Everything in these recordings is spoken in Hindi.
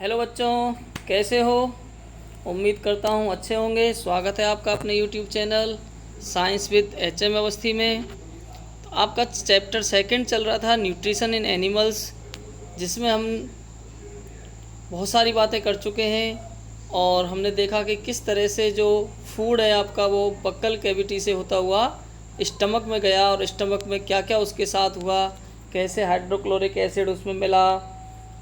हेलो बच्चों, कैसे हो। उम्मीद करता हूँ अच्छे होंगे। स्वागत है आपका अपने YouTube channel science with HM Awasthi में। तो आपका चैप्टर सेकंड चल रहा था न्यूट्रिशन इन एनिमल्स, जिसमें हम बहुत सारी बातें कर चुके हैं और हमने देखा कि किस तरह से जो फूड है आपका वो बक्कल कैविटी से होता हुआ स्टमक में गया और स्टमक में क्या क्या उसके साथ हुआ, कैसे हाइड्रोक्लोरिक एसिड उसमें मिला,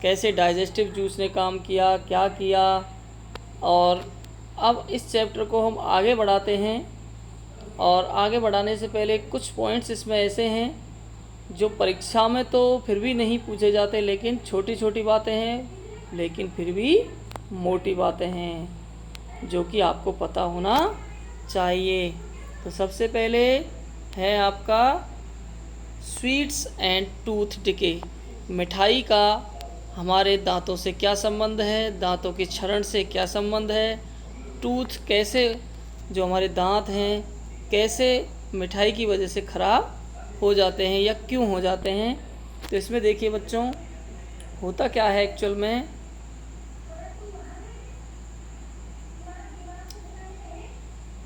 कैसे डाइजेस्टिव जूस ने काम किया, क्या किया। और अब इस चैप्टर को हम आगे बढ़ाते हैं और आगे बढ़ाने से पहले कुछ पॉइंट्स इसमें ऐसे हैं जो परीक्षा में तो फिर भी नहीं पूछे जाते, लेकिन छोटी छोटी बातें हैं, लेकिन फिर भी मोटी बातें हैं जो कि आपको पता होना चाहिए। तो सबसे पहले है आपका स्वीट्स एंड टूथ डिके। मिठाई का हमारे दांतों से क्या संबंध है, दांतों के क्षरण से क्या संबंध है, टूथ कैसे, जो हमारे दांत हैं कैसे मिठाई की वजह से ख़राब हो जाते हैं या क्यों हो जाते हैं। तो इसमें देखिए बच्चों, होता क्या है एक्चुअल में।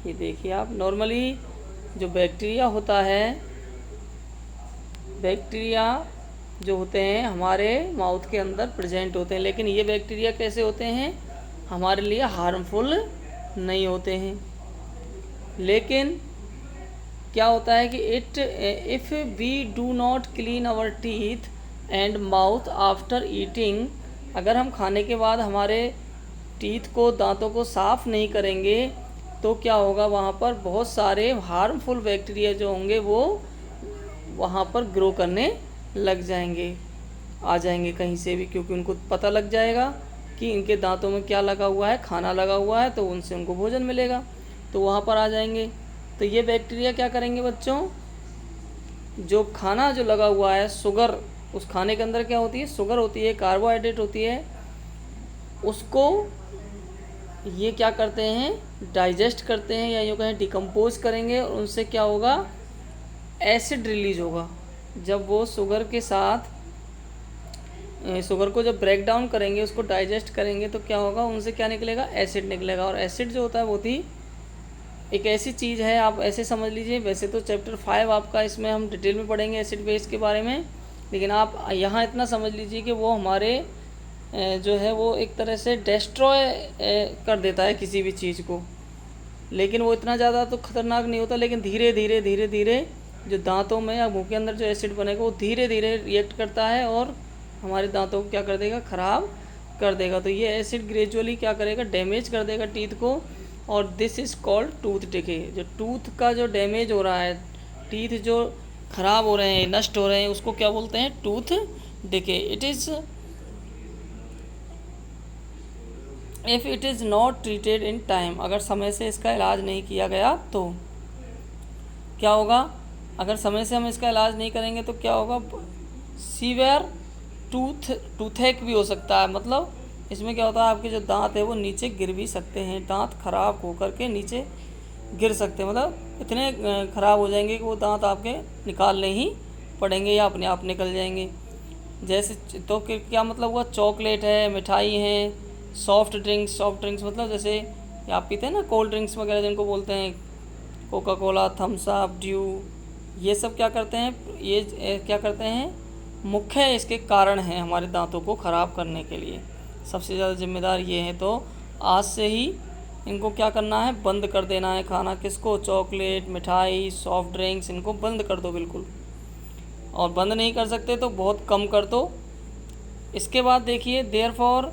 ये देखिए आप, नॉर्मली जो बैक्टीरिया होता है, बैक्टीरिया जो होते हैं हमारे माउथ के अंदर प्रेजेंट होते हैं, लेकिन ये बैक्टीरिया कैसे होते हैं, हमारे लिए हार्मफुल नहीं होते हैं। लेकिन क्या होता है कि if we do not clean our teeth and mouth after eating, अगर हम खाने के बाद हमारे टीथ को, दांतों को साफ़ नहीं करेंगे तो क्या होगा, वहाँ पर बहुत सारे हार्मफुल बैक्टीरिया जो होंगे वो वहाँ पर ग्रो करने लग जाएंगे, आ जाएंगे कहीं से भी, क्योंकि उनको पता लग जाएगा कि इनके दांतों में क्या लगा हुआ है, खाना लगा हुआ है, तो उनसे उनको भोजन मिलेगा, तो वहाँ पर आ जाएंगे। तो ये बैक्टीरिया क्या करेंगे बच्चों, जो खाना जो लगा हुआ है, शुगर, उस खाने के अंदर क्या होती है, शुगर होती है, कार्बोहाइड्रेट होती है, उसको ये क्या करते हैं, डाइजेस्ट करते हैं या यूँ कहें डिकम्पोज करेंगे, और उनसे क्या होगा, एसिड रिलीज होगा। जब वो शुगर के साथ शुगर को जब ब्रेक डाउन करेंगे, उसको डाइजेस्ट करेंगे, तो क्या होगा, उनसे क्या निकलेगा, एसिड निकलेगा। और एसिड जो होता है वो थी एक ऐसी चीज़ है, आप ऐसे समझ लीजिए। वैसे तो चैप्टर 5 आपका, इसमें हम डिटेल में पढ़ेंगे एसिड बेस के बारे में, लेकिन आप यहाँ इतना समझ लीजिए कि वो हमारे जो है वो एक तरह से डिस्ट्रॉय कर देता है किसी भी चीज़ को। लेकिन वो इतना ज़्यादा तो ख़तरनाक नहीं होता, लेकिन धीरे धीरे धीरे धीरे जो दांतों में या मुंह के अंदर जो एसिड बनेगा वो धीरे धीरे रिएक्ट करता है और हमारे दांतों को क्या कर देगा, ख़राब कर देगा। तो ये एसिड ग्रेजुअली क्या करेगा, डैमेज कर देगा टीथ को, और this is called tooth decay. जो टूथ का जो डैमेज हो रहा है, टीथ जो ख़राब हो रहे हैं, नष्ट हो रहे हैं, उसको क्या बोलते हैं, tooth decay. If it is not treated in time, अगर समय से इसका इलाज नहीं किया गया तो क्या होगा, अगर समय से हम इसका इलाज नहीं करेंगे तो क्या होगा, सीवियर टूथेक भी हो सकता है। मतलब इसमें क्या होता है, आपके जो दांत है वो नीचे गिर भी सकते हैं, दांत खराब होकर के नीचे गिर सकते हैं, मतलब इतने ख़राब हो जाएंगे कि वो दांत आपके निकालने ही पड़ेंगे या अपने आप निकल जाएंगे। जैसे तो क्या मतलब हुआ, चॉकलेट है, मिठाई है, सॉफ्ट ड्रिंक्स मतलब जैसे आप पीते हैं ना कोल्ड ड्रिंक्स वगैरह जिनको बोलते हैं, Coca Cola, Thums Up, Dew, ये सब क्या करते हैं, ये क्या करते हैं, मुख्य इसके कारण हैं हमारे दांतों को ख़राब करने के लिए। सबसे ज़्यादा जिम्मेदार ये हैं। तो आज से ही इनको क्या करना है, बंद कर देना है खाना। किसको, चॉकलेट, मिठाई, सॉफ्ट ड्रिंक्स, इनको बंद कर दो बिल्कुल। और बंद नहीं कर सकते तो बहुत कम कर दो। इसके बाद देखिए, देयरफॉर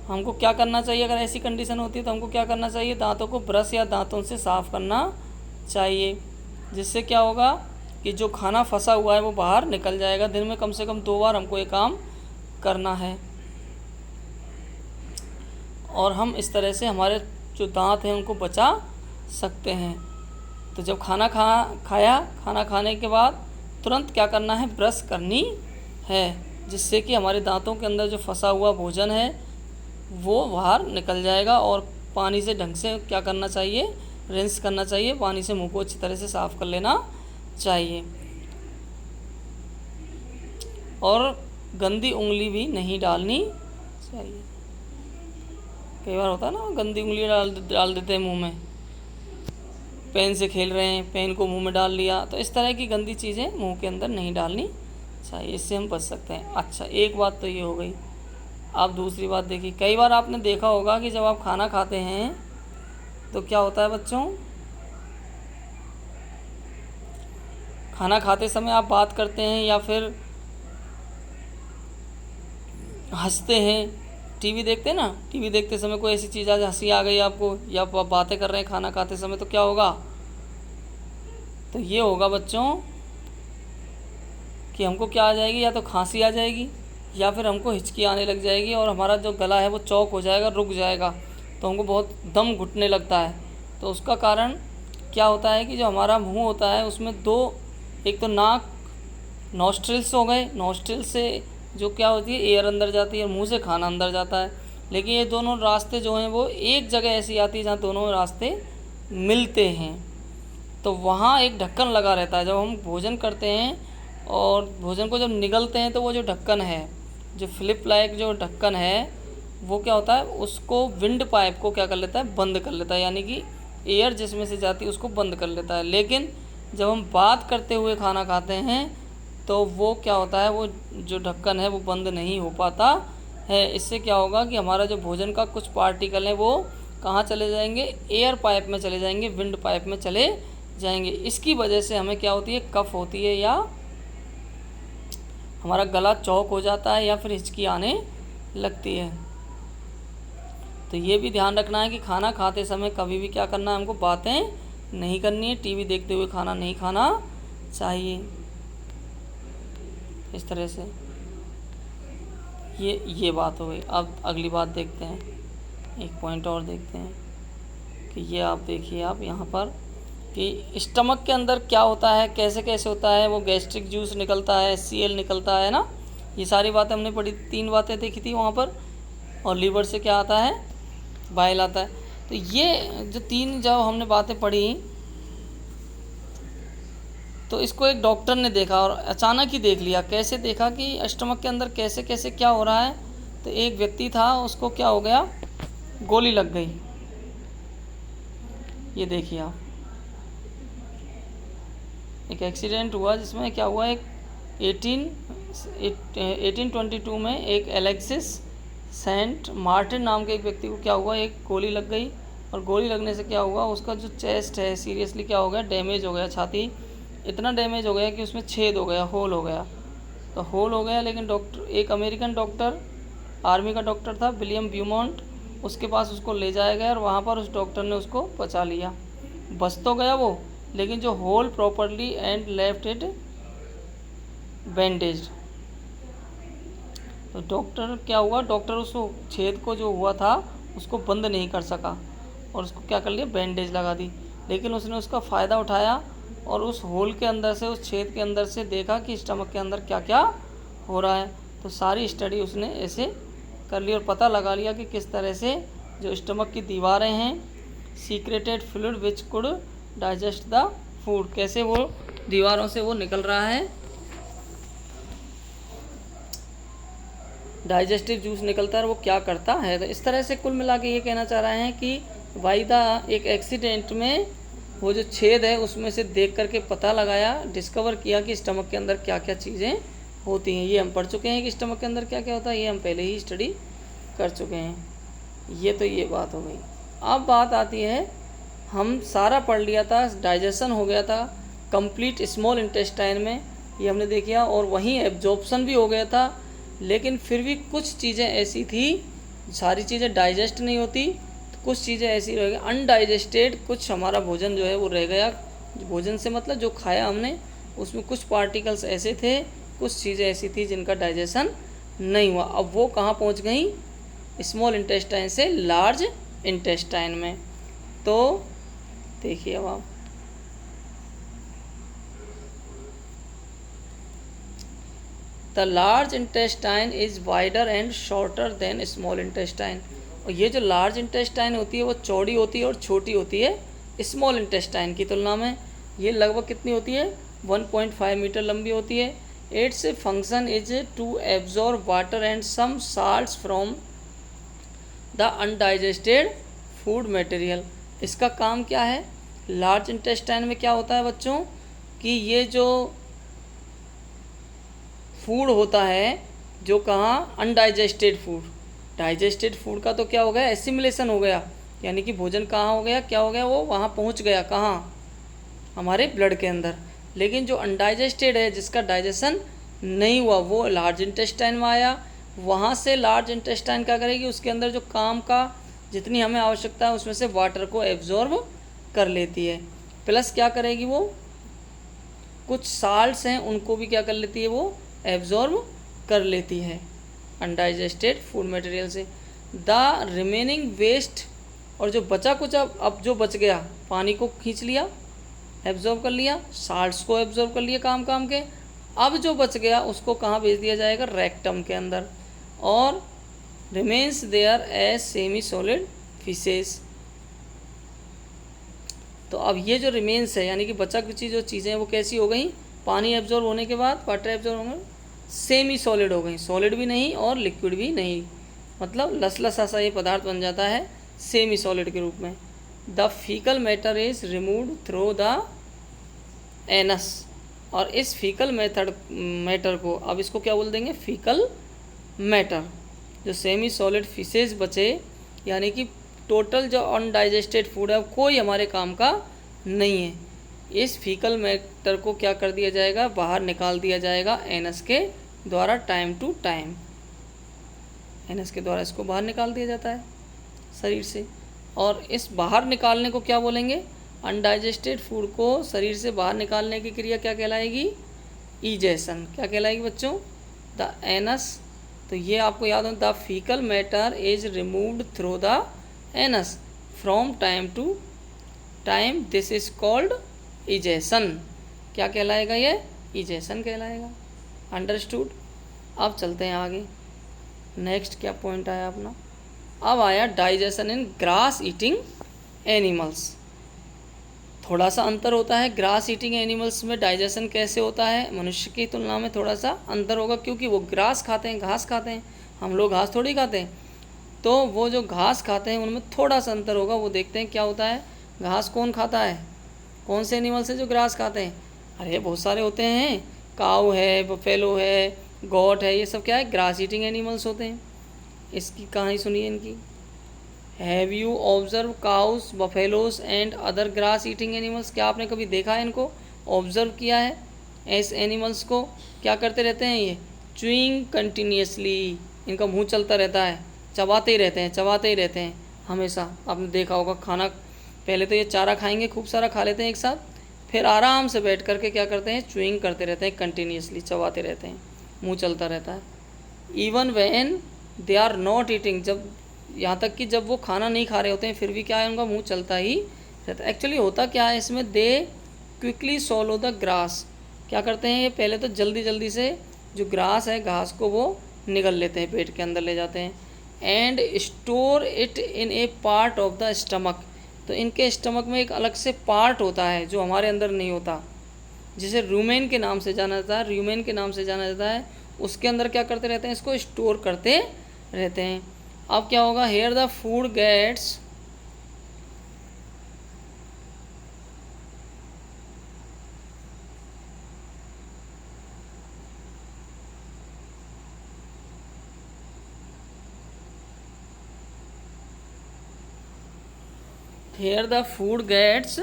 हमको क्या करना चाहिए, अगर ऐसी कंडीशन होती है तो हमको क्या करना चाहिए, दांतों को ब्रश या दांतों से साफ़ करना चाहिए, जिससे क्या होगा कि जो खाना फंसा हुआ है वो बाहर निकल जाएगा। दिन में कम से कम 2 बार हमको ये काम करना है, और हम इस तरह से हमारे जो दांत हैं उनको बचा सकते हैं। तो जब खाना खाने के बाद तुरंत क्या करना है, ब्रश करनी है, जिससे कि हमारे दांतों के अंदर जो फंसा हुआ भोजन है वो बाहर निकल जाएगा। और पानी से ढंग से क्या करना चाहिए, रिंस करना चाहिए, पानी से मुंह को अच्छी तरह से साफ़ कर लेना चाहिए। और गंदी उंगली भी नहीं डालनी चाहिए। कई बार होता है ना, गंदी उंगली डाल देते हैं मुंह में, पेन से खेल रहे हैं, पेन को मुंह में डाल लिया। तो इस तरह की गंदी चीज़ें मुंह के अंदर नहीं डालनी चाहिए, इससे हम बच सकते हैं। अच्छा, एक बात तो ये हो गई। आप दूसरी बात देखिए, कई बार आपने देखा होगा कि जब आप खाना खाते हैं तो क्या होता है बच्चों, खाना खाते समय आप बात करते हैं या फिर हंसते हैं। टीवी देखते हैं ना, टीवी देखते समय कोई ऐसी चीज़ आज हंसी आ गई आपको, या आप बातें कर रहे हैं खाना खाते समय, तो क्या होगा, तो ये होगा बच्चों कि हमको क्या आ जाएगी, या तो खांसी आ जाएगी या फिर हमको हिचकी आने लग जाएगी और हमारा जो गला है वो चौक हो जाएगा, रुक जाएगा, तो हमको बहुत दम घुटने लगता है। तो उसका कारण क्या होता है कि जो हमारा मुंह होता है उसमें दो, एक तो नाक, नॉस्ट्रिल्स हो गए, नॉस्ट्रिल से जो क्या होती है एयर अंदर जाती है और मुंह से खाना अंदर जाता है। लेकिन ये दोनों रास्ते जो हैं वो एक जगह ऐसी आती है जहाँ दोनों रास्ते मिलते हैं, तो वहाँ एक ढक्कन लगा रहता है। जब हम भोजन करते हैं और भोजन को जब निगलते हैं तो वो जो ढक्कन है, जो फ्लिप लाइक जो ढक्कन है, वो क्या होता है, उसको विंड पाइप को क्या कर लेता है, बंद कर लेता है, यानी कि एयर जिसमें से जाती है उसको बंद कर लेता है। लेकिन जब हम बात करते हुए खाना खाते हैं तो वो क्या होता है, वो जो ढक्कन है वो बंद नहीं हो पाता है। इससे क्या होगा कि हमारा जो भोजन का कुछ पार्टिकल है वो कहाँ चले जाएंगे, एयर पाइप में चले जाएंगे, विंड पाइप में चले जाएंगे। इसकी वजह से हमें क्या होती है, कफ होती है, या हमारा गला चौक हो जाता है, या फिर हिचकी आने लगती है। तो ये भी ध्यान रखना है कि खाना खाते समय कभी भी क्या करना है, हमको बातें नहीं करनी है, टीवी देखते हुए खाना नहीं खाना चाहिए। इस तरह से ये बात हो गई। अब अगली बात देखते हैं, एक पॉइंट और देखते हैं कि ये आप देखिए, आप यहाँ पर कि स्टमक के अंदर क्या होता है, कैसे कैसे होता है, वो गैस्ट्रिक जूस निकलता है, HCl निकलता है ना, ये सारी बातें हमने पढ़ी, 3 बातें देखी थी वहाँ पर। और लीवर से क्या आता है, बाइल आता है। तो ये जो 3 जब हमने बातें पढ़ी तो इसको एक डॉक्टर ने देखा और अचानक ही देख लिया। कैसे देखा कि स्टमक के अंदर कैसे कैसे क्या हो रहा है। तो एक व्यक्ति था, उसको क्या हो गया, गोली लग गई। ये देखिए आप, एक एक्सीडेंट हुआ जिसमें क्या हुआ, एक 1822 में एक एलेक्सिस सेंट मार्टिन नाम के एक व्यक्ति को क्या हुआ, एक गोली लग गई। और गोली लगने से क्या हुआ, उसका जो चेस्ट है सीरियसली क्या हो गया, डैमेज हो गया, छाती इतना डैमेज हो गया कि उसमें छेद हो गया, होल हो गया। तो होल हो गया, लेकिन डॉक्टर, एक अमेरिकन डॉक्टर, आर्मी का डॉक्टर था विलियम ब्यूमॉन्ट, उसके पास उसको ले जाया गया और वहाँ पर उस डॉक्टर ने उसको बचा लिया। बच तो गया वो, लेकिन जो hole properly and left it bandage. तो डॉक्टर क्या हुआ, डॉक्टर उस छेद को जो हुआ था उसको बंद नहीं कर सका और उसको क्या कर लिया, बैंडेज लगा दी। लेकिन उसने उसका फ़ायदा उठाया और उस होल के अंदर से, उस छेद के अंदर से देखा कि स्टमक के अंदर क्या क्या हो रहा है। तो सारी स्टडी उसने ऐसे कर ली और पता लगा लिया कि किस तरह से जो स्टमक की दीवारें हैं, secreted fluid which could digest the food, कैसे वो दीवारों से वो निकल रहा है, डाइजेस्टिव जूस निकलता है और वो क्या करता है। तो इस तरह से कुल मिला के ये कहना चाह रहे हैं कि वाइदा एक एक्सीडेंट में वो जो छेद है उसमें से देख करके पता लगाया, डिस्कवर किया कि स्टमक के अंदर क्या क्या चीज़ें होती हैं। ये हम पढ़ चुके हैं कि स्टमक के अंदर क्या क्या होता है, ये हम पहले ही स्टडी कर चुके हैं। ये तो ये बात हो गई। अब बात आती है, हम सारा पढ़ लिया था, डाइजेशन हो गया था कंप्लीट स्मॉल इंटेस्टाइन में, ये हमने देखा, और वहीं एब्जॉर्प्शन भी हो गया था। लेकिन फिर भी कुछ चीज़ें ऐसी थी, सारी चीज़ें डाइजेस्ट नहीं होती, तो कुछ चीज़ें ऐसी रह गई अनडाइजेस्टेड, कुछ हमारा भोजन जो है वो रह गया। भोजन से मतलब जो खाया हमने उसमें कुछ पार्टिकल्स ऐसे थे, कुछ चीज़ें ऐसी थी जिनका डाइजेशन नहीं हुआ। अब वो कहाँ पहुँच गई, स्मॉल इंटेस्टाइन से लार्ज इंटेस्टाइन में। तो देखिए अब आप, the large intestine is wider and shorter than small intestine. और ये जो लार्ज इंटेस्टाइन होती है वो चौड़ी होती है और छोटी होती है स्मॉल इंटेस्टाइन की तुलना में। ये लगभग कितनी होती है, 1.5 मीटर लंबी होती है। Its function is to absorb water and some salts from the undigested food material. इसका काम क्या है? लार्ज इंटेस्टाइन में क्या होता है बच्चों कि ये जो फूड होता है, जो कहाँ अनडाइजेस्टेड फूड, डाइजेस्टेड फूड का तो क्या हो गया, एसिमिलेशन हो गया, यानी कि भोजन कहाँ हो गया, क्या हो गया, वो वहाँ पहुँच गया, कहाँ, हमारे ब्लड के अंदर। लेकिन जो अनडाइजेस्टेड है, जिसका डाइजेशन नहीं हुआ, वो लार्ज इंटेस्टाइन में आया। वहाँ से लार्ज इंटेस्टाइन क्या करेगी, उसके अंदर जो काम का जितनी हमें आवश्यकता है उसमें से वाटर को एब्जॉर्ब कर लेती है, प्लस क्या करेगी, वो कुछ साल्ट्स हैं उनको भी क्या कर लेती है, वो एब्जॉर्ब कर लेती है अनडाइजेस्टेड फूड मटेरियल से। द रिमेनिंग वेस्ट, और जो बचा कुछ, अब जो बच गया, पानी को खींच लिया, एब्जॉर्ब कर लिया, साल्ट्स को एब्जॉर्ब कर लिया काम काम के, अब जो बच गया उसको कहाँ भेज दिया जाएगा, रेक्टम के अंदर, और remains there as semi solid faeces. तो अब ये जो रिमेन्स है, यानी कि बचा कुछ जो चीज़ें हैं वो कैसी हो गई, पानी एब्जॉर्ब होने के बाद, वाटर एब्जॉर्ब होने, सेमी सॉलिड हो गई, सॉलिड भी नहीं और लिक्विड भी नहीं, मतलब लसलसा सा ये पदार्थ बन जाता है सेमी सॉलिड के रूप में। The faecal matter is removed through the anus, और इस फीकल मैटर को, अब इसको क्या बोल देंगे, फीकल मैटर। जो सेमी सॉलिड फिशेज बचे, यानी कि टोटल जो अनडाइजेस्टेड फूड है कोई हमारे काम का नहीं है, इस फीकल मैटर को क्या कर दिया जाएगा, बाहर निकाल दिया जाएगा एनस के द्वारा, टाइम टू टाइम एनस के द्वारा इसको बाहर निकाल दिया जाता है शरीर से। और इस बाहर निकालने को क्या बोलेंगे, अनडाइजेस्टेड फूड को शरीर से बाहर निकालने की क्रिया क्या कहलाएगी, इजेशन। क्या कहलाएगी बच्चों, द एनस। तो ये आपको याद हो, the faecal matter is removed through the anus from time to time, this is called egestion. क्या कहलाएगा ये, इजेशन कहलाएगा। अंडरस्टूड। अब चलते हैं आगे, नेक्स्ट क्या पॉइंट आया अपना, अब आया डाइजेशन इन ग्रास ईटिंग एनिमल्स। थोड़ा सा अंतर होता है, ग्रास ईटिंग एनिमल्स में डाइजेशन कैसे होता है, मनुष्य की तुलना में थोड़ा सा अंतर होगा, क्योंकि वो ग्रास खाते हैं, घास खाते हैं, हम लोग घास थोड़ी खाते हैं। तो वो जो घास खाते हैं उनमें थोड़ा सा अंतर होगा, वो देखते हैं क्या होता है। घास कौन खाता है, कौन से एनिमल्स है जो ग्रास खाते हैं, अरे बहुत सारे होते हैं, काऊ है, बफेलो है, गॉट है, ये सब क्या है, ग्रास ईटिंग एनिमल्स होते हैं। इसकी कहानी सुनिए इनकी। Have you observe cows, buffaloes and other grass eating animals, क्या आपने कभी देखा है, इनको ऑब्जर्व किया है, ऐसे एनिमल्स को क्या करते रहते हैं, ये च्यूइंग कंटिन्यूसली, इनका मुंह चलता रहता है, चबाते ही रहते हैं, चबाते ही रहते हैं हमेशा। आपने देखा होगा, खाना पहले तो ये चारा खाएंगे, खूब सारा खा लेते हैं एक साथ, फिर आराम से बैठ करके क्या करते हैं, च्यूइंग करते रहते हैं, कंटिन्यूसली चबाते रहते हैं, मुँह चलता रहता है। Even when they are not eating, जब यहाँ तक कि जब वो खाना नहीं खा रहे होते हैं फिर भी क्या है, उनका मुंह चलता ही रहता है। एक्चुअली होता क्या है इसमें, दे क्विकली सॉलो द ग्रास, क्या करते हैं ये पहले तो जल्दी जल्दी से जो ग्रास है, घास को वो निगल लेते हैं, पेट के अंदर ले जाते हैं, and store it in A part of the stomach. तो इनके स्टमक में एक अलग से पार्ट होता है जो हमारे अंदर नहीं होता, जिसे रूमेन के नाम से जाना जाता है, रूमेन के नाम से जाना जाता है। उसके अंदर क्या करते रहते हैं, इसको स्टोर करते रहते हैं। अब क्या होगा, here the food gets here the food gets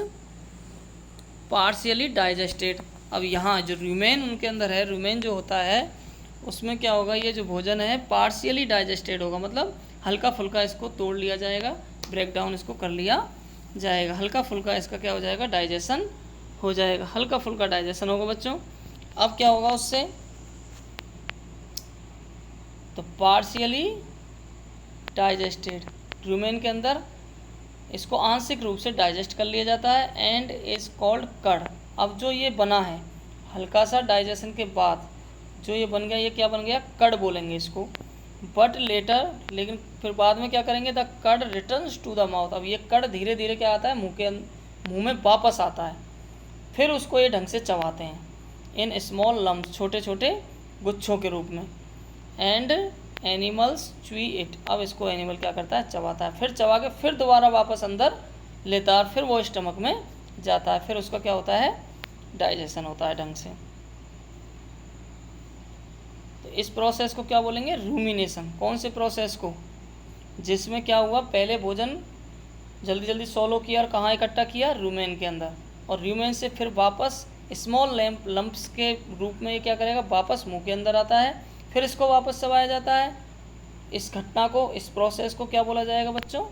partially digested. अब यहाँ जो रूमेन उनके अंदर है, रूमेन जो होता है उसमें क्या होगा, ये जो भोजन है पार्शियली डाइजेस्टेड होगा, मतलब हल्का फुल्का इसको तोड़ लिया जाएगा, ब्रेक डाउन इसको कर लिया जाएगा, हल्का फुल्का इसका क्या हो जाएगा, डाइजेशन हो जाएगा, हल्का फुल्का डाइजेशन होगा बच्चों। अब क्या होगा उससे, तो पार्शियली डाइजेस्टेड, रूमेन के अंदर इसको आंशिक रूप से डाइजेस्ट कर लिया जाता है, एंड इज कॉल्ड कड़। अब जो ये बना है हल्का सा डाइजेशन के बाद जो ये बन गया, ये क्या बन गया, कड़ बोलेंगे इसको। बट लेटर, लेकिन फिर बाद में क्या करेंगे, द कड़ रिटर्न्स टू द माउथ। अब ये कड़ धीरे धीरे क्या आता है, मुंह में वापस आता है, फिर उसको ये ढंग से चबाते हैं इन स्मॉल लम्स, छोटे छोटे गुच्छों के रूप में, एंड एनिमल्स च्वी इट। अब इसको एनिमल क्या करता है, चबाता है, फिर चबा के फिर दोबारा वापस अंदर लेता है और फिर वो स्टमक में जाता है, फिर उसका क्या होता है, डाइजेशन होता है ढंग से। तो इस प्रोसेस को क्या बोलेंगे, रूमिनेशन। कौन से प्रोसेस को, जिसमें क्या हुआ, पहले भोजन जल्दी जल्दी सोलो किया और कहाँ इकट्ठा किया, रूमेन के अंदर, और रूमेन से फिर वापस स्मॉल लम्प्स के रूप में ये क्या करेगा, वापस मुंह के अंदर आता है, फिर इसको वापस चबाया जाता है। इस घटना को, इस प्रोसेस को क्या बोला जाएगा बच्चों,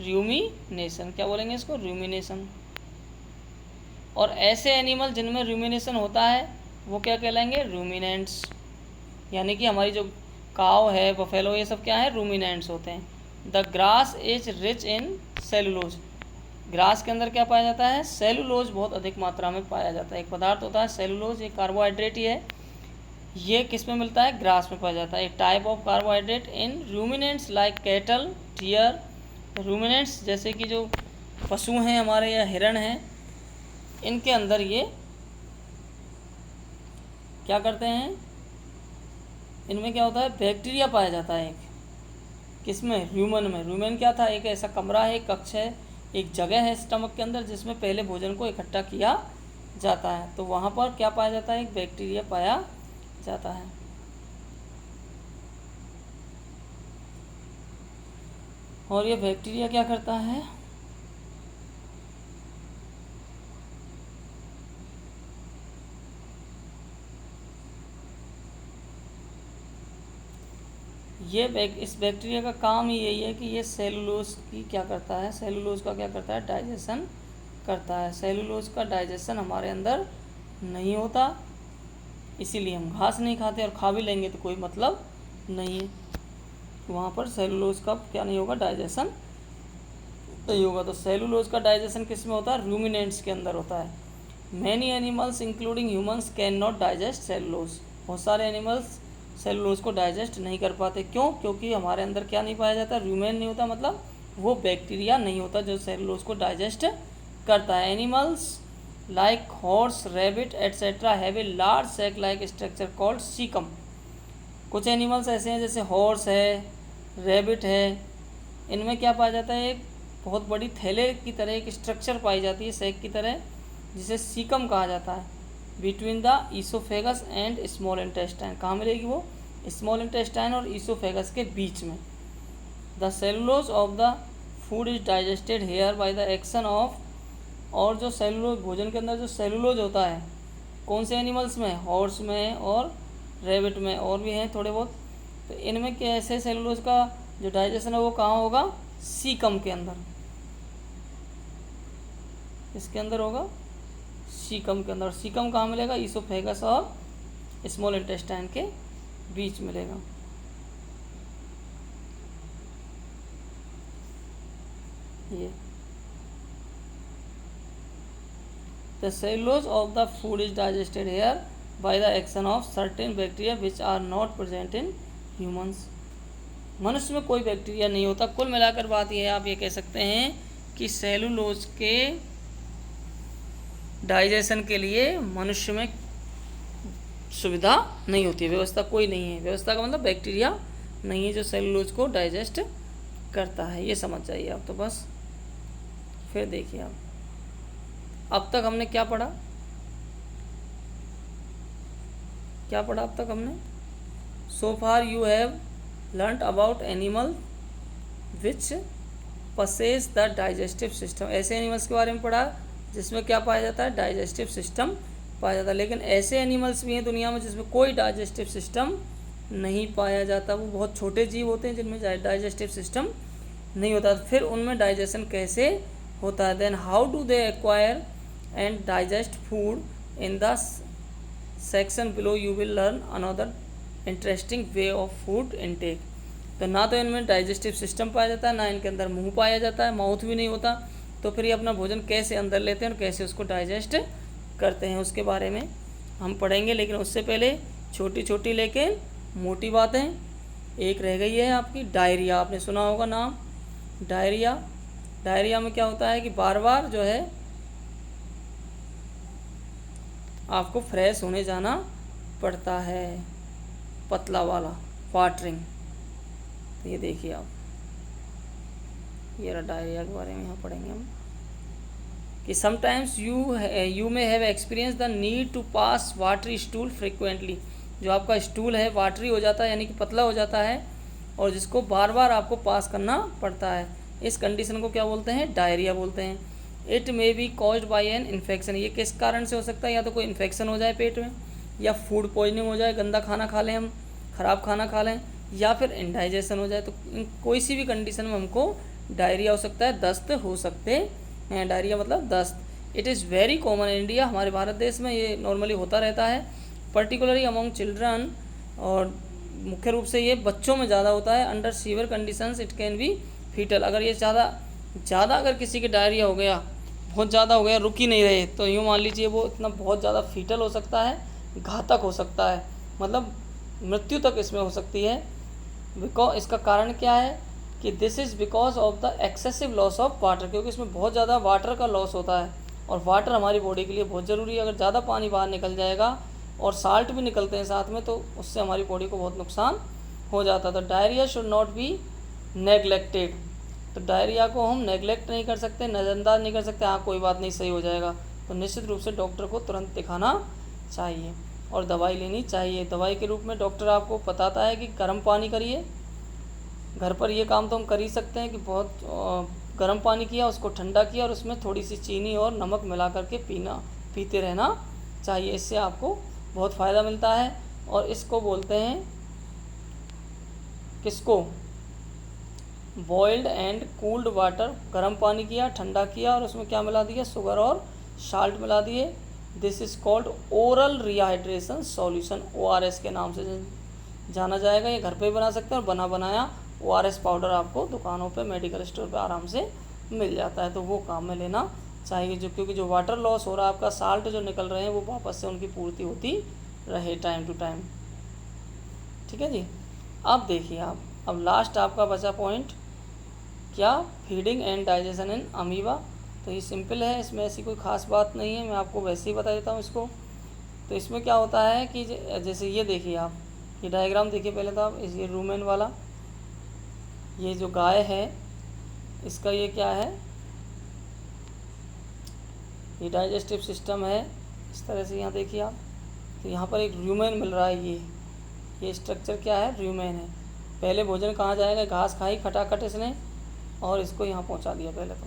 रूमिनेशन। क्या बोलेंगे इसको, रूमिनेशन। और ऐसे एनिमल जिनमें रूमिनेशन होता है वो क्या कहलाएंगे, रूमिनेंट्स। यानी कि हमारी जो काव है, बफेलो, ये सब क्या है, रूमिनेंट्स होते हैं। The grass is rich in cellulose. Grass के अंदर क्या पाया जाता है, सेलुलोज बहुत अधिक मात्रा में पाया जाता है। एक पदार्थ होता है सेलुलोज, ये कार्बोहाइड्रेट ही है। ये किस में मिलता है, ग्रास में पाया जाता है। एक type of carbohydrate in ruminants like cattle, deer. Ruminants जैसे कि जो पशु हैं हमारे या हिरण हैं, इनके अंदर ये क्या करते हैं, इनमें क्या होता है, बैक्टीरिया पाया जाता है। एक किसमें, ह्यूमन में। ह्यूमन क्या था, एक ऐसा कमरा है, एक कक्ष है, एक जगह है स्टमक के अंदर जिसमें पहले भोजन को इकट्ठा किया जाता है। तो वहाँ पर क्या पाया जाता है, एक बैक्टीरिया पाया जाता है। और ये बैक्टीरिया क्या करता है, इस बैक्टीरिया का काम ही यही है कि ये सेलुलोज की क्या करता है, सेलुलोज का क्या करता है, डाइजेशन करता है। सेलुलोज का डाइजेशन हमारे अंदर नहीं होता, इसीलिए हम घास नहीं खाते, और खा भी लेंगे तो कोई मतलब नहीं है। वहाँ पर सेलुलोज का क्या नहीं होगा, डाइजेशन नहीं होगा। तो सेलुलोज का डाइजेशन किस में होता है, रूमिनेंट्स के अंदर होता है। Many animals including humans can not digest cellulose. बहुत सारे एनिमल्स सेलुलोज को डाइजेस्ट नहीं कर पाते। क्यों, क्योंकि हमारे अंदर क्या नहीं पाया जाता, रूमेन नहीं होता, मतलब वो बैक्टीरिया नहीं होता जो सेलुलोज को डाइजेस्ट करता है। Animals like horse, rabbit etcetera have a large sac like structure called caecum. कुछ एनिमल्स ऐसे हैं जैसे हॉर्स है, रैबिट है, इनमें क्या पाया जाता है, एक बहुत बड़ी थैले की तरह एक स्ट्रक्चर पाई जाती है, सैक की तरह, जिसे सीकम कहा जाता है। Between the oesophagus and small intestine. कहाँ मिलेगी वो, स्मॉल इंटेस्टाइन और ईसोफेगस के बीच में। The cellulose of the food is digested here by the action of. और जो सेलुलोज, भोजन के अंदर जो सेलुलोज होता है, कौन से एनिमल्स में, हॉर्स में और रैबिट में, और भी हैं थोड़े बहुत। तो इनमें कैसे सेलुलोज का जो डाइजेशन है वो कहाँ होगा, सीकम के अंदर। इसके अंदर होगा, सीकम के अंदर। सीकम कहाँ मिलेगा, ईसोफेगस और स्मॉल इंटेस्टाइन के बीच मिलेगा। ये the cellulose of the food is digested here by the action of certain bacteria which are not present in humans. मनुष्य में कोई बैक्टीरिया नहीं होता। कुल मिलाकर बात यह है, आप ये कह सकते हैं कि सेलुलोज के डाइजेशन के लिए मनुष्य में सुविधा नहीं होती है, व्यवस्था कोई नहीं है। व्यवस्था का मतलब बैक्टीरिया नहीं है जो सेलुलोज को डाइजेस्ट करता है। ये समझ जाइए आप। तो बस फिर देखिए आप, अब तक हमने क्या पढ़ा, क्या पढ़ा अब तक हमने। So far you have learned about animal which passes the digestive system. ऐसे एनिमल्स के बारे में पढ़ा जिसमें क्या पाया जाता है, डाइजेस्टिव सिस्टम पाया जाता है। लेकिन ऐसे एनिमल्स भी हैं दुनिया में जिसमें कोई डाइजेस्टिव सिस्टम नहीं पाया जाता। वो बहुत छोटे जीव होते हैं जिनमें डाइजेस्टिव सिस्टम नहीं होता। फिर उनमें डाइजेशन कैसे होता है, then how do they acquire and digest food. In the section below you will learn another interesting way of food intake. तो ना तो इनमें डाइजेस्टिव सिस्टम पाया जाता है, ना इनके अंदर मुंह पाया जाता है, माउथ भी नहीं होता। तो फिर ये अपना भोजन कैसे अंदर लेते हैं और कैसे उसको डाइजेस्ट करते हैं, उसके बारे में हम पढ़ेंगे। लेकिन उससे पहले छोटी छोटी लेकिन मोटी बातें। एक रह गई है आपकी डायरिया। आपने सुना होगा नाम, डायरिया। डायरिया में क्या होता है कि बार बार जो है आपको फ्रेश होने जाना पड़ता है, पतला वाला वाटरिंग। तो ये देखिए आप, ये रहा डायरिया के बारे में यहाँ पढ़ेंगे हम कि sometimes you may have experience the need to pass watery stool frequently. जो आपका स्टूल है वाटरी हो जाता है यानी कि पतला हो जाता है और जिसको बार बार आपको पास करना पड़ता है, इस कंडीशन को क्या बोलते हैं, डायरिया बोलते हैं। It may be caused by an infection, ये किस कारण से हो सकता है, या तो कोई इन्फेक्शन हो जाए पेट में, या फूड पॉइजनिंग हो जाए, गंदा खाना खा लें हम, ख़राब खाना खा लें, या फिर इंडाइजेशन हो जाए। तो कोई सी भी कंडीशन में हमको डायरिया हो सकता है, दस्त हो सकते हैं। डायरिया मतलब दस्त। It is very common in India, हमारे भारत देश में ये नॉर्मली होता रहता है, पर्टिकुलरली अमॉन्ग चिल्ड्रन, और मुख्य रूप से ये बच्चों में ज़्यादा होता है। Under severe conditions it can be fatal, अगर ये ज़्यादा अगर किसी के डायरिया हो गया, बहुत ज़्यादा हो गया, रुक ही नहीं रहे, तो यूँ मान लीजिए वो इतना बहुत ज़्यादा फीटल हो सकता है, घातक हो सकता है, मतलब मृत्यु तक इसमें हो सकती है। बिकॉज इसका कारण क्या है कि this is because of the excessive loss of water, क्योंकि इसमें बहुत ज़्यादा वाटर का लॉस होता है और वाटर हमारी बॉडी के लिए बहुत ज़रूरी है। अगर ज़्यादा पानी बाहर निकल जाएगा और साल्ट भी निकलते हैं साथ में, तो उससे हमारी बॉडी को बहुत नुकसान हो जाता है। तो diarrhoea should not be neglected, तो डायरिया को हम नेगलेक्ट नहीं कर सकते, नज़रअंदाज नहीं कर सकते, हाँ कोई बात नहीं सही हो जाएगा। तो निश्चित रूप से डॉक्टर को तुरंत दिखाना चाहिए और दवाई लेनी चाहिए। दवाई के रूप में डॉक्टर आपको बताता है कि गर्म पानी करिए, घर पर ये काम तो हम कर ही सकते हैं कि बहुत गर्म पानी किया, उसको ठंडा किया और उसमें थोड़ी सी चीनी और नमक मिला करके पीते रहना चाहिए। इससे आपको बहुत फ़ायदा मिलता है। और इसको बोलते हैं किसको, बॉइल्ड एंड कूल्ड वाटर, गर्म पानी किया, ठंडा किया और उसमें क्या मिला दिया, शुगर और साल्ट मिला दिए। This is called oral rehydration solution, ORS के नाम से जाना जाएगा। ये घर पे भी बना सकते हैं और बना बनाया ORS पाउडर आपको दुकानों पे, मेडिकल स्टोर पे आराम से मिल जाता है, तो वो काम में लेना चाहिए। जो क्योंकि जो वाटर लॉस हो रहा है आपका, साल्ट जो निकल रहे हैं, वो वापस से उनकी पूर्ति होती रहे टाइम टू टाइम। ठीक है जी। अब देखिए आप, अब लास्ट आपका बचा पॉइंट क्या, feeding and digestion in amoeba. तो ये सिंपल है, इसमें ऐसी कोई ख़ास बात नहीं है, मैं आपको वैसे ही बता देता हूँ इसको। तो इसमें क्या होता है कि जैसे ये देखिए आप, ये डायग्राम देखिए पहले तो आप, ये रूमेन वाला, ये जो गाय है इसका ये क्या है, ये डाइजेस्टिव सिस्टम है। इस तरह से यहाँ देखिए आप, तो यहाँ पर एक रूमेन मिल रहा है, ये स्ट्रक्चर क्या है, रूमेन है। पहले भोजन कहाँ जाएगा, घास खाई खटाखट इसने और इसको यहाँ पहुँचा दिया, पहले तो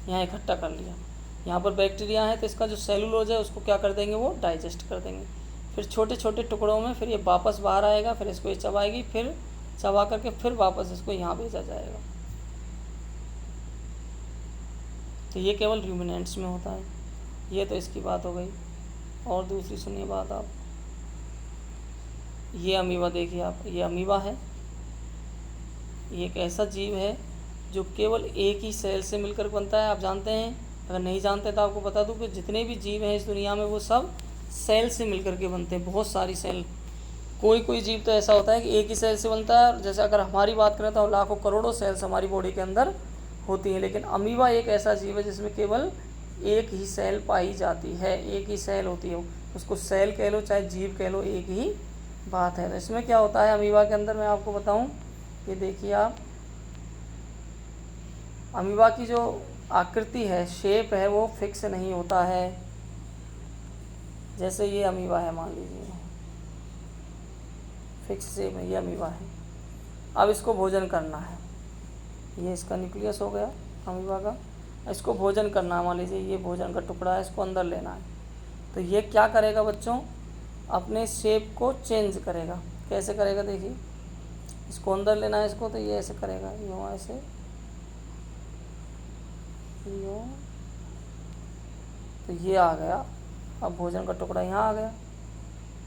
यहाँ इकट्ठा कर लिया। यहाँ पर बैक्टीरिया है तो इसका जो सेलुलोज है उसको क्या कर देंगे, वो डाइजेस्ट कर देंगे। फिर छोटे छोटे टुकड़ों में फिर ये वापस बाहर आएगा, फिर इसको ये चबाएगी, फिर चबा करके फिर वापस इसको यहाँ भेजा जाएगा। तो ये केवल रूमिनेंट्स में होता है। ये तो इसकी बात हो गई। और दूसरी सुनिए बात आप, ये अमीबा देखिए आप, ये अमीबा है, ये एक ऐसा जीव है जो केवल एक ही सेल से मिलकर बनता है। आप जानते हैं, अगर नहीं जानते तो आपको बता दूं कि जितने भी जीव हैं इस दुनिया में वो सब सेल से मिलकर के बनते हैं, बहुत सारी सेल। कोई जीव तो ऐसा होता है कि एक ही सेल से बनता है, जैसे अगर हमारी बात करें तो लाखों करोड़ों सेल्स हमारी बॉडी के अंदर होती हैं, लेकिन अमीबा एक ऐसा जीव है जिसमें केवल एक ही सेल पाई जाती है, एक ही सेल होती है। उसको सेल कह लो चाहे जीव कह लो, एक ही बात है। तो इसमें क्या होता है अमीबा के अंदर, मैं आपको बताऊं, ये देखिए आप, अमीबा की जो आकृति है, शेप है, वो फिक्स नहीं होता है। जैसे ये अमीबा है, मान लीजिए फिक्स शेप में ये अमीबा है। अब इसको भोजन करना है, ये इसका न्यूक्लियस हो गया अमीबा का, इसको भोजन करना है, मान लीजिए ये भोजन का टुकड़ा है, इसको अंदर लेना है। तो ये क्या करेगा बच्चों, अपने शेप को चेंज करेगा। कैसे करेगा, देखिए, इसको अंदर लेना है इसको, तो ये ऐसे करेगा, यूँ ऐसे, यूँ, तो ये आ गया, अब भोजन का टुकड़ा यहाँ आ गया।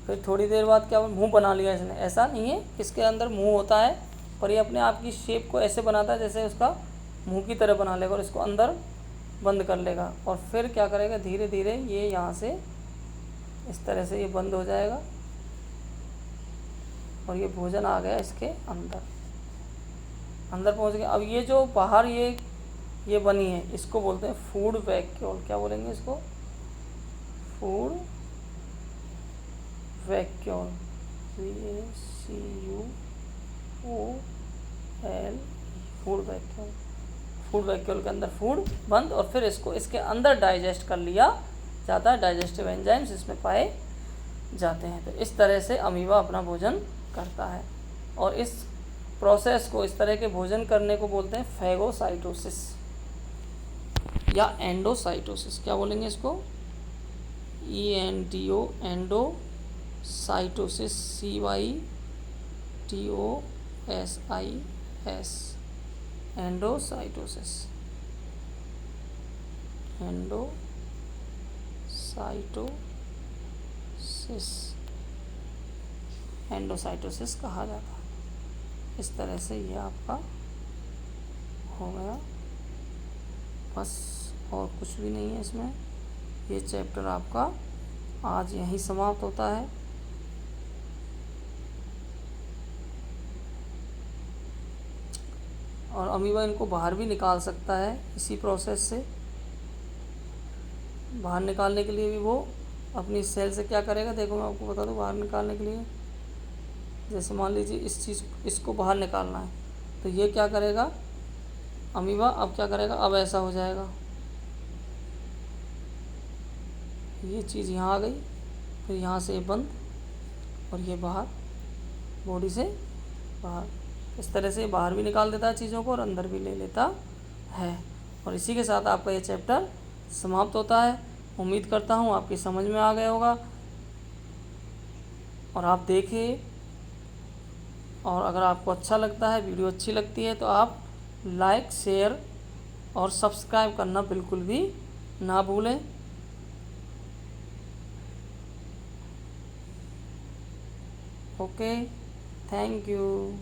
फिर थोड़ी देर बाद क्या, मुंह बना लिया इसने। ऐसा नहीं है किसके अंदर मुंह होता है, पर ये अपने आप की शेप को ऐसे बनाता है जैसे उसका मुंह की तरह बना लेगा और इसको अंदर बंद कर लेगा। और फिर क्या करेगा, धीरे धीरे ये यहाँ से इस तरह से ये बंद हो जाएगा और ये भोजन आ गया इसके अंदर पहुँच गया। अब ये जो बाहर ये बनी है, इसको बोलते हैं फूड वैक्यूल। क्या बोलेंगे इसको, food vacuole, VACUOL। L food vacuole, food vacuole के अंदर फूड बंद, और फिर इसको इसके अंदर डाइजेस्ट कर लिया जाता है, डाइजेस्टिव एंजाइम्स इसमें पाए जाते हैं। तो इस तरह से अमीबा अपना भोजन करता है, और इस प्रोसेस को, इस तरह के भोजन करने को बोलते हैं फैगोसाइटोसिस या एंडोसाइटोसिस। क्या बोलेंगे इसको? ENDO, endocytosis, CYTOSIS, endocytosis, endocytosis कहा जाता है। इस तरह से ये आपका हो गया, बस और कुछ भी नहीं है इसमें। ये चैप्टर आपका आज यहीं समाप्त होता है। और अमीबा इनको बाहर भी निकाल सकता है इसी प्रोसेस से। बाहर निकालने के लिए भी वो अपनी सेल से क्या करेगा, देखो मैं आपको बता दूँ। बाहर निकालने के लिए, जैसे मान लीजिए इसको बाहर निकालना है, तो ये क्या करेगा अमीबा, अब क्या करेगा, अब ऐसा हो जाएगा, ये चीज़ यहाँ आ गई, फिर यहाँ से बंद, और ये बाहर, बॉडी से बाहर। इस तरह से बाहर भी निकाल देता है चीज़ों को और अंदर भी ले लेता है। और इसी के साथ आपका ये चैप्टर समाप्त होता है। उम्मीद करता हूँ आपकी समझ में आ गया होगा, और आप देखिए, और अगर आपको अच्छा लगता है, वीडियो अच्छी लगती है, तो आप लाइक, शेयर और सब्सक्राइब करना बिल्कुल भी ना भूलें। Okay, thank you.